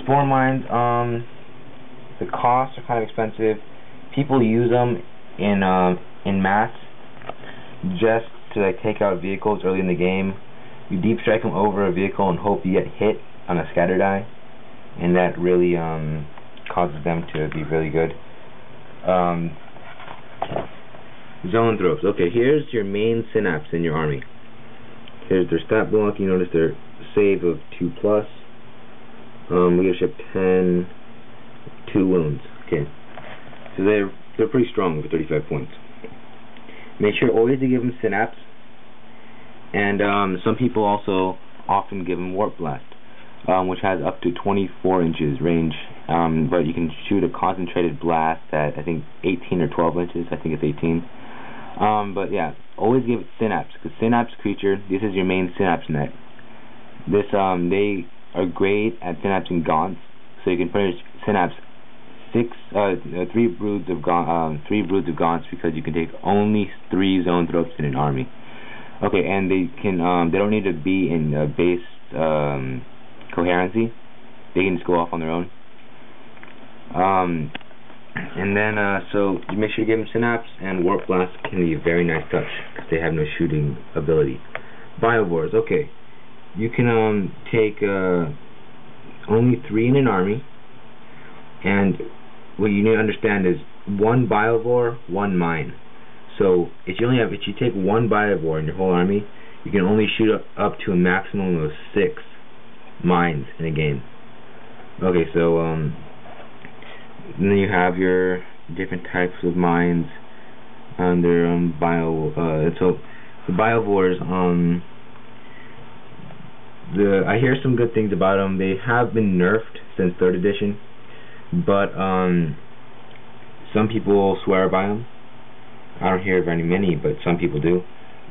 Spore mines, the costs are kind of expensive. People use them in mass just to like take out vehicles early in the game. You deep strike them over a vehicle and hope you get hit on a scatter die, and that really causes them to be really good. Zoanthropes. Okay, here's your main synapse in your army. Here's their stat block. You notice their save of 2+. Leadership 10, 2 wounds. Okay, so they're pretty strong for 35 points. Make sure always to give them synapse, and some people also often give them warp blast, which has up to 24 inches range, but you can shoot a concentrated blast at I think 18 or 12 inches. I think it's 18. But yeah, always give it synapse, because synapse creature, this is your main synapse net. This they are great at synapsing gaunts, so you can pretty much synapse 3 broods of gaunts, because you can take only 3 zoanthropes in an army. Okay, and they can they don't need to be in base coherency. They can just go off on their own. And then so you make sure you give them synapse, and warp blast can be a very nice touch because they have no shooting ability. Biovores. Okay, you can take only 3 in an army, and what you need to understand is 1 Biovore, 1 mine. So if you take 1 Biovore in your whole army, you can only shoot up to a maximum of 6 mines in a game. Okay, so then you have your different types of mines under so the Biovores. I hear some good things about them. They have been nerfed since 3rd edition, but some people swear by them. I don't hear very many, but some people do.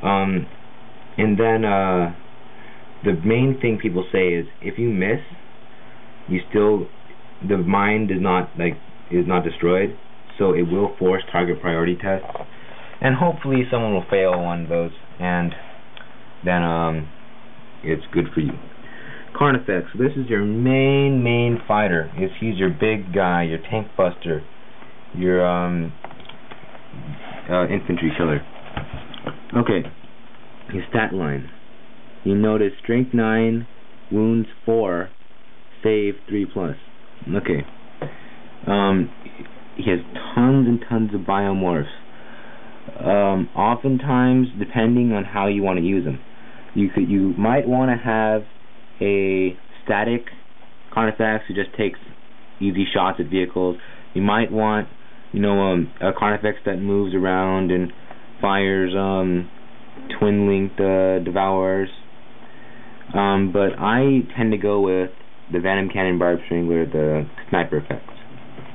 And then the main thing people say is if you miss, the mine is not destroyed, so it will force target priority tests, and hopefully someone will fail one of those, and then it's good for you. Carnifex. This is your main fighter. He's your big guy, your tank buster, your infantry killer. Okay, his stat line. You notice strength 9, wounds 4, save 3+. Okay. He has tons and tons of biomorphs. Oftentimes, depending on how you want to use them, you might want to have a static Carnifex who just takes easy shots at vehicles. You might want, a Carnifex that moves around and fires twin-linked devourers. But I tend to go with the Venom Cannon Barb Strangler, the Sniper Effects,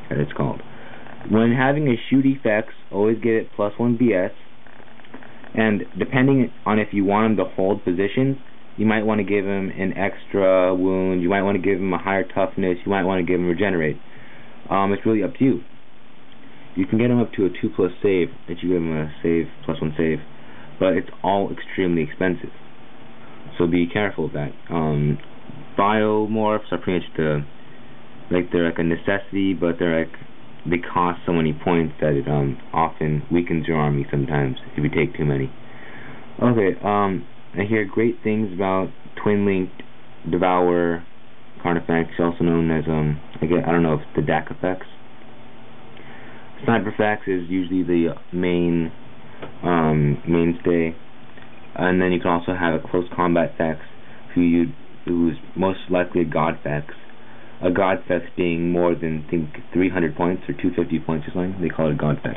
that it's called. When having a shoot effects, always get it +1 BS, and depending on if you want him to hold positions, you might want to give him an extra wound, you might want to give him a higher toughness, you might want to give him regenerate. It's really up to you. You can get him up to a 2+ save, if you give him a save, +1 save, but it's all extremely expensive. So be careful of that. Biomorphs are pretty much they're like a necessity, but they cost so many points that it often weakens your army sometimes if you take too many. Okay, I hear great things about twin-linked Devourer Carnifex, also known as I don't know if it's the DAC effects. Sniper effects is usually the mainstay, and then you can also have a close combat effects who's most likely a Godfex. A Godfex being more than, I think, 300 points or 250 points or something. They call it a Godfex.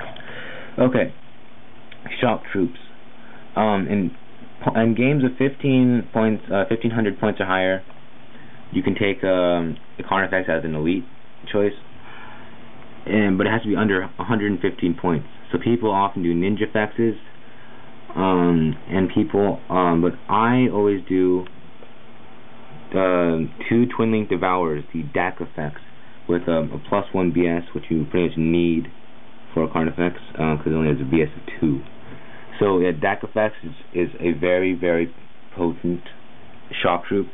Okay. Shock troops. In games of 1,500 points or higher, you can take the Carnifex as an elite choice, but it has to be under 115 points. So people often do ninja fexes, but I always do 2 twin-linked devourers, the DAC effects, with a +1 BS, which you pretty much need for a Carnifex, because it only has a BS of 2. So DAC effects is a very, very potent shock troop,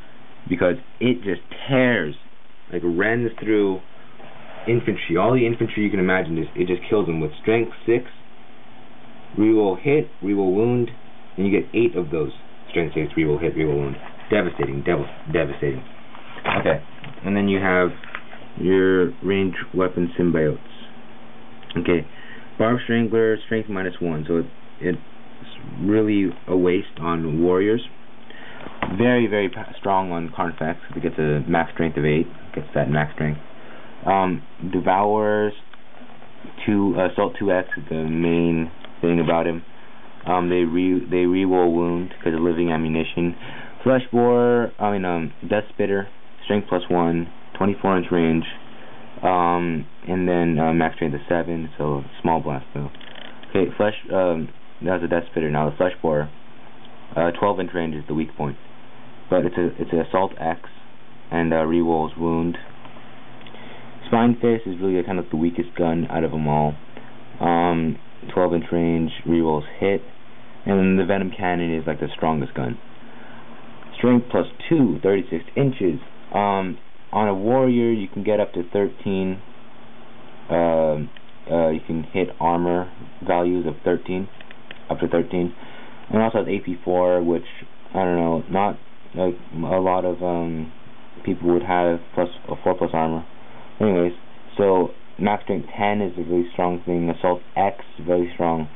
because it just tears like rends through infantry. All the infantry you can imagine, it just kills them with strength 6. Reroll hit, reroll wound, and you get 8 of those. Strength 6, reroll hit, reroll wound. Devastating, devastating. Okay, and then you have your ranged weapon symbiotes. Okay, Barb Strangler, strength -1, so it's really a waste on warriors. Very, very strong on Carnifex. It gets a max strength of 8. Gets that max strength. Devours assault 2x is the main thing about him. They reroll wound because of living ammunition. Flesh Boar, Death Spitter, strength +1, 24-inch range, and then max strength of 7, so small blast though. Okay, that was a Death Spitter. Now the Flesh Boar, 12-inch range is the weak point, but it's an assault X and rerolls wound. Spine Fist is really kind of the weakest gun out of them all. 12-inch range, rerolls hit, and then the Venom Cannon is like the strongest gun. Strength +2, 36 inches. On a warrior, you can get up to 13. You can hit armor values of 13, up to 13. And it also has AP4, which I don't know, not like a lot of people would have, plus a 4+ armor. Anyways, so max strength 10 is a really strong thing. Assault X, very strong.